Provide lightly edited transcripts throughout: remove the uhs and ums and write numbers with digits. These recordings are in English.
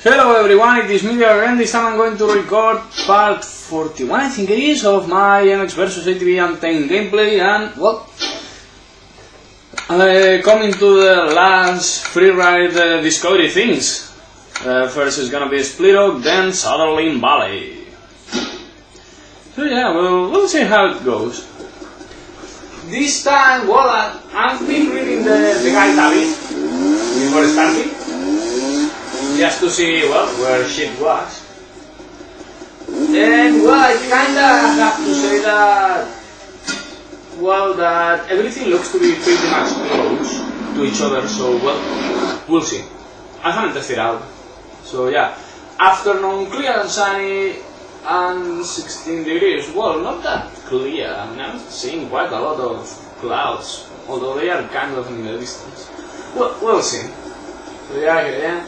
Hello everyone, it is me again. This time I'm going to record part 41, I think it is, of my MX vs ATV Untamed gameplay, and, well, coming to the last freeride discovery things. First is gonna be Split Oak, then Sutherland Valley. So yeah, we'll see how it goes. This time, well, I've been reading the guide a bit before starting, just to see, well, where shit was. And, well, I kinda have to say that, well, that everything looks to be pretty much close to each other, so, well, we'll see. I haven't tested out. So, yeah, afternoon clear and sunny and 16 degrees. Well, not that clear. I mean, I'm seeing quite a lot of clouds, although they are kind of in the distance. Well, we'll see. So, yeah, here I am.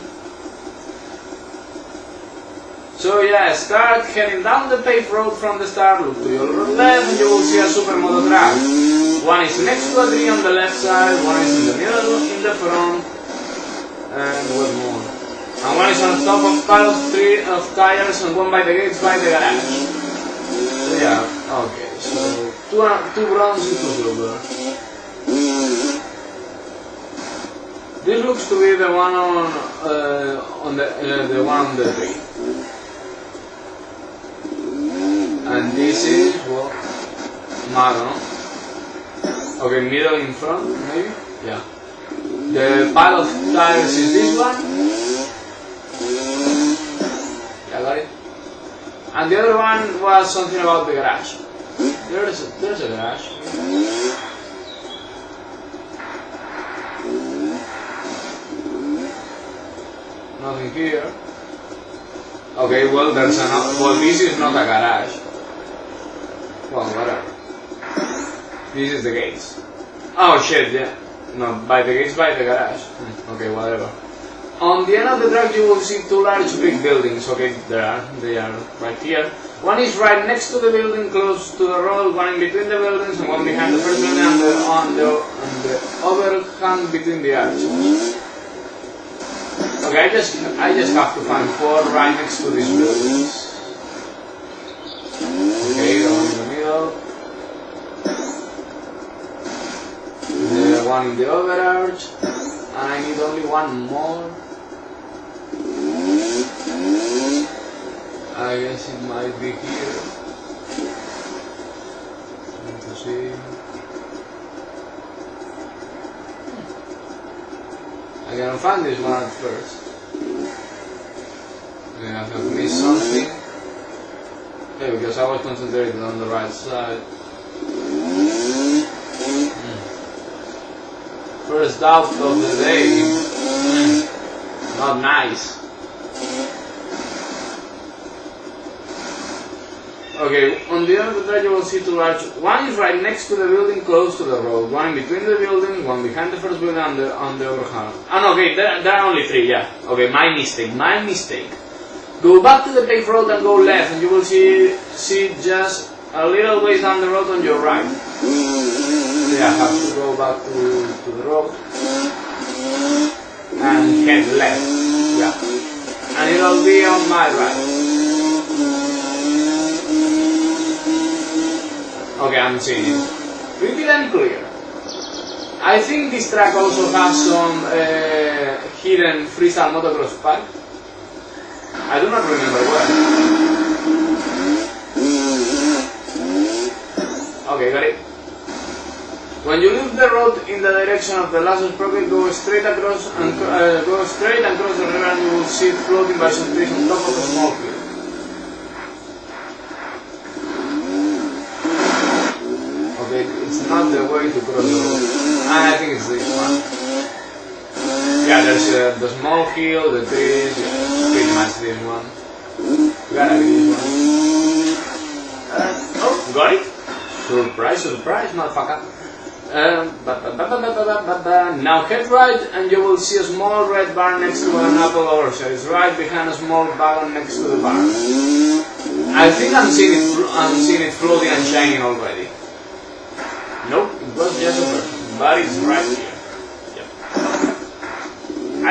So yeah, start heading down the paved road from the start, look to your left and you will see a supermoto track. One is next to a tree on the left side, one is in the middle, in the front, and what more? And one is on top of pile of tires and one by the gates by the garage. So yeah, okay, so two bronze and two silver. This looks to be the one on the one on the tree. And this is, well, Mago. Okay, middle in front, maybe? Yeah. The pile of tires is this one. Yeah, got it. And the other one was something about the garage. There's a garage. Nothing here. Okay, well, this is not a garage. Well, whatever. This is the gates. Oh shit, yeah. No, by the gates, by the garage. Okay, whatever. On the end of the track you will see two large big buildings. Okay, they are right here. One is right next to the building, close to the road, one in between the buildings, and one behind the first building, and on the overhand between the arches. Okay, I just have to find four right next to these buildings. Okay, the one in the middle. The one in the overarch. And I need only one more. I guess it might be here. Need to see. I gotta find this one at first. I have missed something. Okay, because I was concentrated on the right side. First doubt of the day. Not nice. Okay, on the end of the track you will see two large. One is right next to the building, close to the road. One in between the building, one behind the first building on the overhand. Ah, okay, there are only three, yeah. Okay, my mistake. Go back to the paved road and go left, and you will see just a little ways down the road on your right. So yeah, I have to go back to the road and head left. Yeah, and it'll be on my right. Okay, I'm seeing it. Pretty damn clear. I think this track also has some hidden freestyle motocross pack. I do not remember where. Okay, got it. When you leave the road in the direction of the last sprocket, go straight across and cross the river, and you will see it floating by some trees on top of a small hill. Okay, it's not the way to cross the road. I think it's this one. Yeah, there's the small hill, the trees, yeah, pretty much this one. Gotta be this one. Oh, got it? Surprise, motherfucker. Now head right and you will see a small red barn next to an apple orchard. It's right behind a small wagon next to the barn. I think I'm seeing it floating and shining already. Nope, it was just a person, but it's right here. Yep. I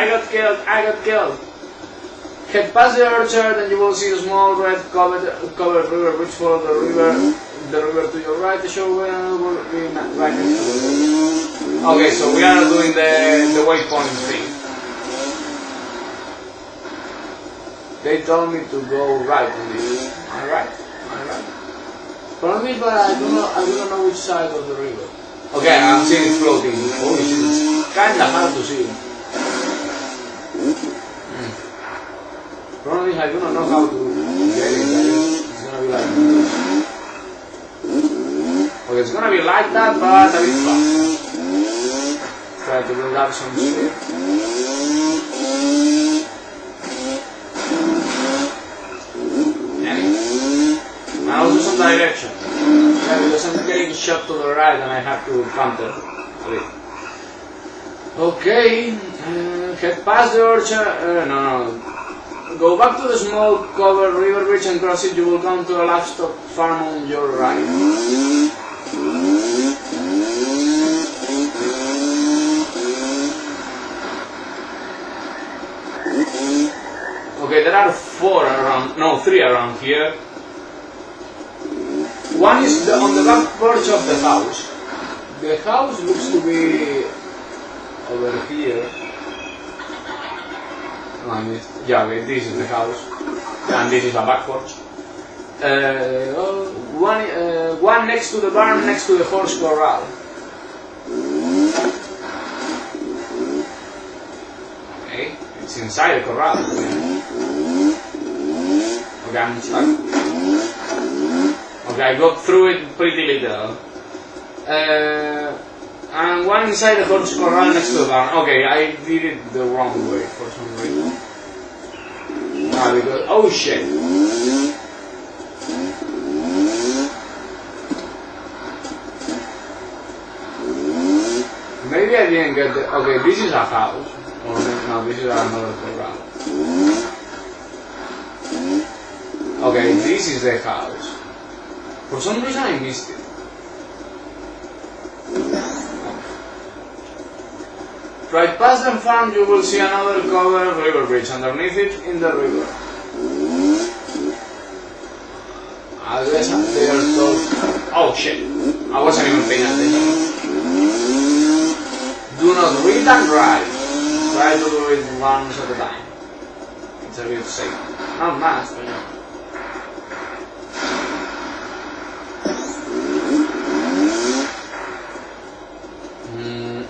got killed. Head past the orchard and you will see a small red covered river which follow the river to your right. The show will be right next to the river. Okay, so we are doing the waypoint thing. They told me to go right on this. Alright? Probably, but I don't know which side of the river. Okay, I'm seeing it floating. Holy shit, it's kinda hard to see. Probably I do not know how to get it, guys. It's gonna be like this. Okay, it's gonna be like that, but a bit fast. Try to build up some speed. And also some direction. Yeah, because I'm getting shot to the right and I have to counter a bit. Okay, head past the orchard. No. Go back to the small covered river bridge and cross it. You will come to a livestock farm on your right. Okay, there are three around here. One is on the back porch of the house. The house looks to be over here. Yeah, okay, this is the house, and this is a back porch. One next to the barn, next to the horse corral. Okay, it's inside the corral. Okay, I'm stuck. Okay, I got through it pretty little. And one inside the horse corral next to the barn. Okay, I did it the wrong way for some reason. Because, oh shit. Maybe I didn't get the... Okay, this is a house. Or no, this is another corral. Okay, this is the house. For some reason I missed it. Right past the farm you will see another covered river bridge. Underneath it, in the river. I guess they are told... Oh shit, I wasn't even paying attention. Do not read and write. Try to do it once at a time. It's a bit safe. Not much, but yeah.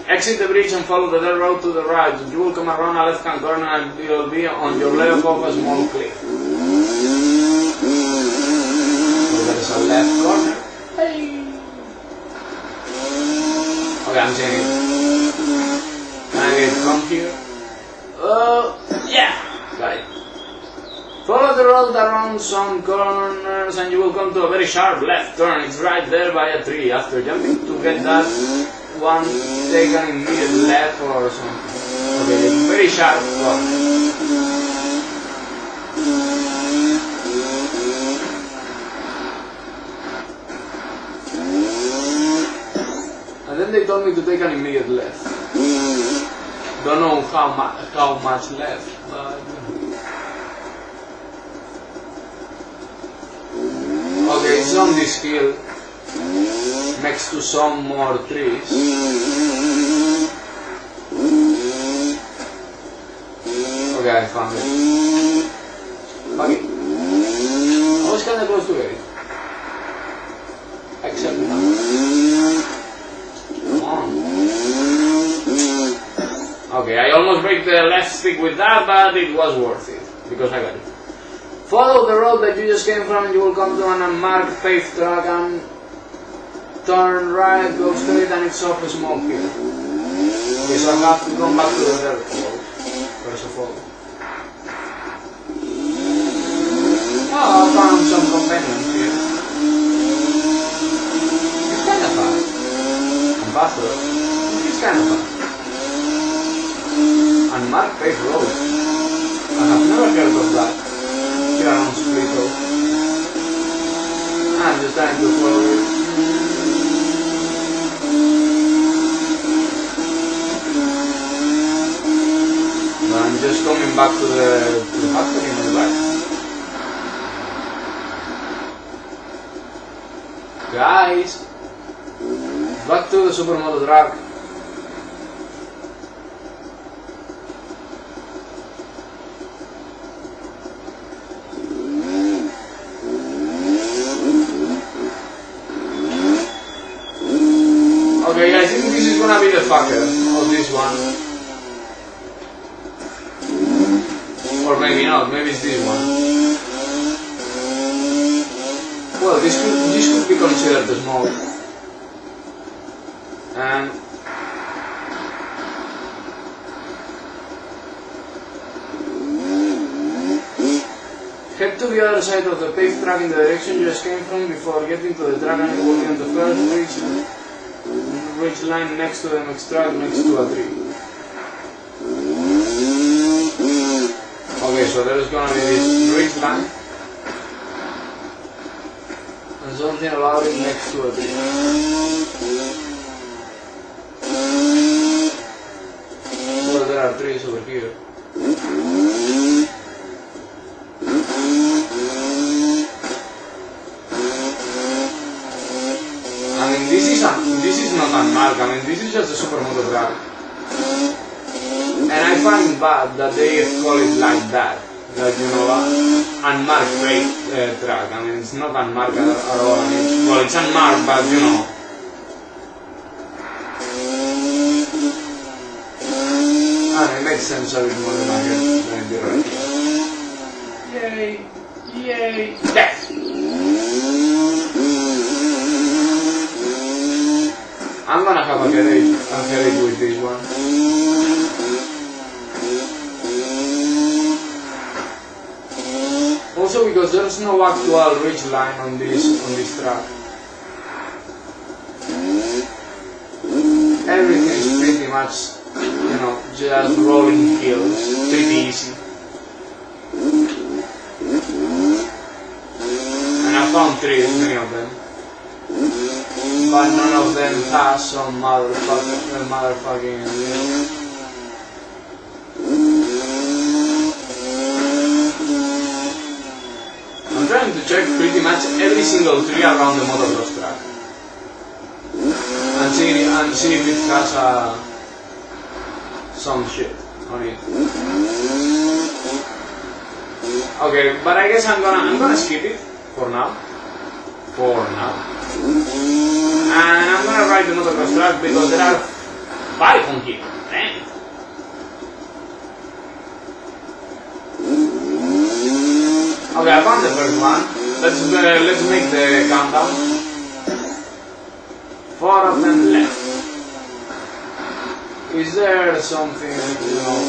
Exit the bridge and follow the dirt road to the right. You will come around a left-hand corner and you will be on your left of a small cliff. So there is a left corner. Hey! Okay, I'm saying it. Can I get from here? Yeah! Got it. Follow the road around some corners and you will come to a very sharp left turn. It's right there by a tree. After jumping to get that one, take an immediate left or something. Okay, very sharp corner. And then they told me to take an immediate left. Don't know how much left, but... Okay, it's on this hill, next to some more trees. Okay, I found it. Okay. I was kinda close to it. Except now. Come on. Okay, I almost break the left stick with that, but it was worth it, because I got it. Follow the road that you just came from and you will come to an unmarked paved track and turn right, go straight and it's off a small hill. Okay, so I have to come back to the dirt road, first of all. Oh, I found some companions here. It's kinda fast. And faster. It's kinda fast. Unmarked paved road. I have never heard of that. Here on Splito. I'm just trying to follow it. But I'm just coming the supermoto track. Okay, I think this is gonna be the fucker of this one. Or maybe not, maybe it's this one. Well, this could be considered the smoke. And head to the other side of the paved track in the direction you just came from before getting to the track, and you will be on the first ridge line next to the next track, next to a tree. Okay, so there is gonna be this ridge line and something about it next to a tree. Well, there are trees over here. I mean, this is not unmarked. I mean, this is just a supermoto track. And I find it bad that they call it like that. Like, you know, unmarked track. I mean, it's not unmarked at all. I mean, well, it's unmarked, but you know. And it makes sense a bit more in my head when I do right. Yay! Yay! Death! I'm gonna have a headache with this one. Also because there's no actual ridge line on this track. Everything is pretty much, you know, just rolling hills, pretty easy. And I found trees, many of them. But none of them has some motherfucking, you know. I'm trying to check pretty much every single tree around the motocross track. And see if it has some shit on it. Okay, but I guess I'm gonna skip it for now. And I'm gonna ride the motocross track because there are 5 on here. Damn it. Okay, I found the first one. Let's make the countdown. 4 of them left. Is there something, you know?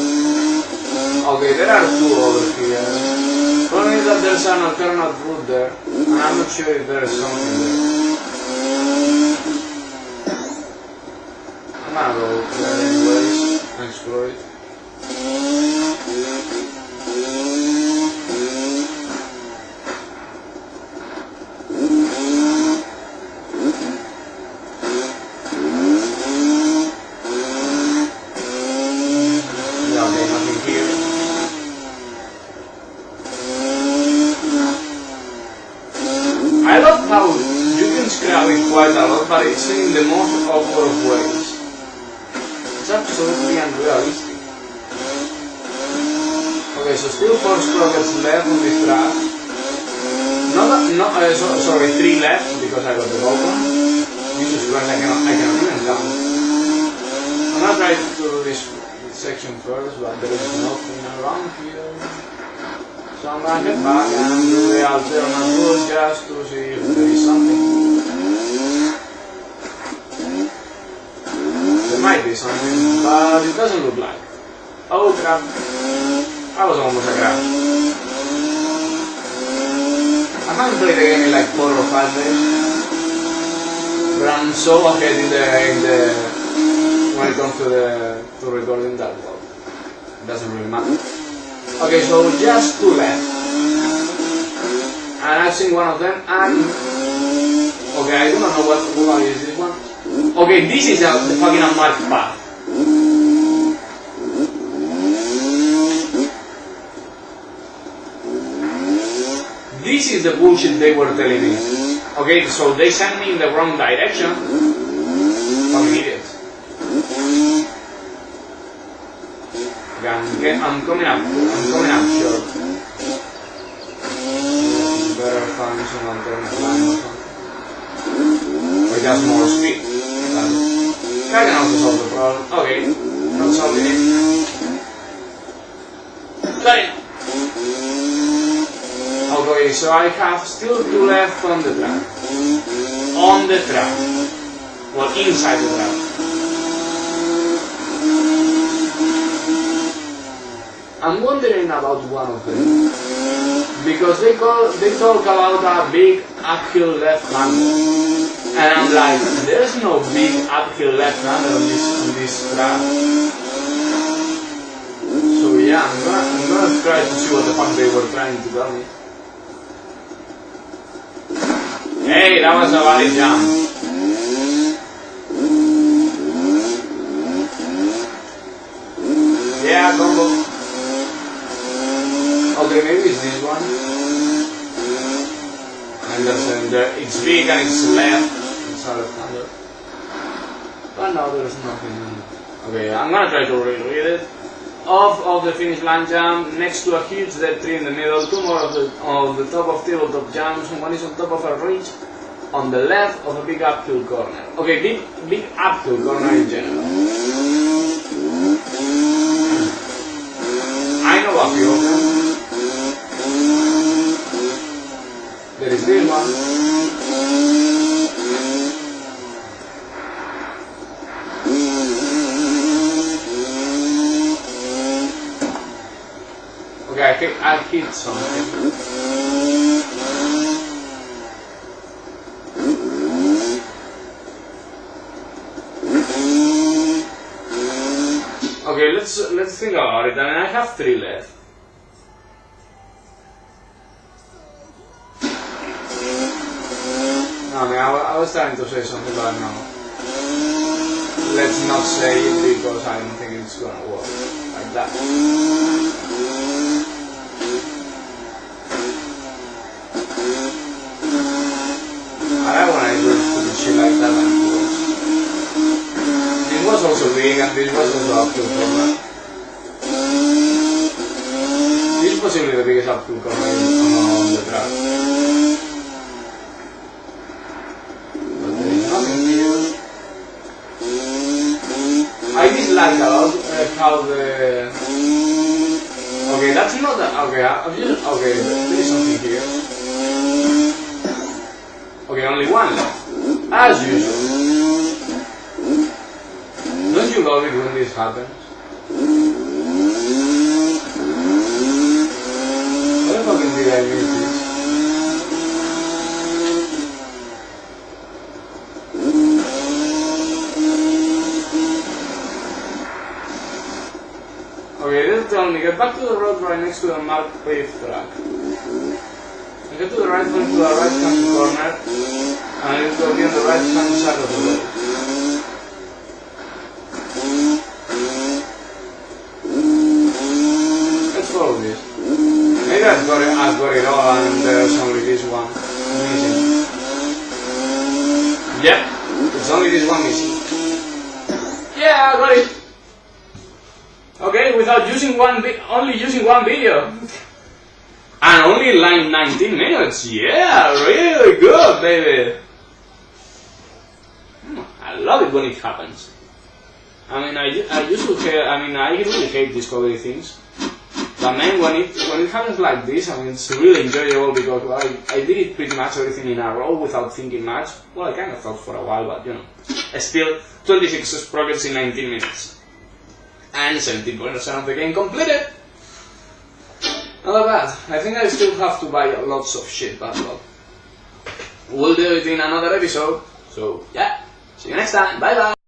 Okay, there are 2 over here. Problem is that there's an alternate route there, and I'm not sure if there is something there. I'm gonna go there anyways and explore it. I love how you can scrap it quite a lot, but it's in the most awkward of ways. It's absolutely unrealistic. Okay, so still 4 sprockets left on this track. Sorry, 3 left because I got the gold one. Jesus Christ, I cannot even count. I'm gonna try to do this section first, but there is nothing around here. So I'm gonna get back and do the alternate route just to see if there is something. There might be something, but it doesn't look like. Oh crap. I was almost a crash. I haven't played the game in like 4 or 5 days. But I'm so ahead when it comes to recording that, well, it doesn't really matter. Okay, so just 2 left. And I've seen one of them, and okay, I do not know what is this one. Okay, this is the fucking unmarked path. This is the bullshit they were telling me. Okay, so they sent me in the wrong direction. Fucking idiots. Okay, I'm coming up short. Better find some alternate line or something. Or just more speed. I can also solve the problem. Okay, not solving it. Got it! Okay, so I have still 2 left on the track. On the track. Well, inside the track. I'm wondering about one of them. Because they talk about a big uphill left-hander. And I'm like, there's no big uphill left-hander on this track. So yeah, I'm gonna try to see what the fuck they were trying to tell me. Hey, that was a valid jump. Yeah, combo. Okay, maybe it's this one. And it's big and it's left. It's out of handle. But now there's nothing. Okay, I'm gonna try to read it. Off of the finish line jump, next to a huge dead tree in the middle, 2 more of the top of tabletop jumps, and one is on top of a ridge on the left of a big uphill corner. Okay, big uphill corner in general. I know a few of them. There is this one. Okay, I hit something. Okay, let's think about it. I mean, I have 3 left. No, I mean, I was trying to say something, but no. Let's not say it because I don't think it's gonna work like that. I want to do stupid shit like that and it works. This was also big and this was also uphill corner. This is possibly the biggest uphill corner on the track. But there is nothing here. I dislike a lot how the... Okay, that's not that... Okay, there is something here. Okay, only 1 left. As usual. Don't you love it when this happens? What the fuck did I miss this? Okay, this tells me get back to the road right next to the marked paved track. Get to the right one to the right hand corner and it will be on the right hand side of the road. Let's follow this. Maybe I've got it all and there's only this one missing. Yep, it's only this one missing. Yeah, I got it. Okay, without using only using one video. And only like 19 minutes, yeah, really good, baby. I love it when it happens. I mean, I really hate discovery things. But man, when it happens like this, I mean, it's really enjoyable because well, I did it pretty much everything in a row without thinking much. Well, I kind of thought for a while, but you know, still 26 sprockets in 19 minutes. And 17% of the game completed. Not bad. I think I still have to buy lots of shit, but well, we'll do it in another episode. So yeah, see you next time. Bye bye.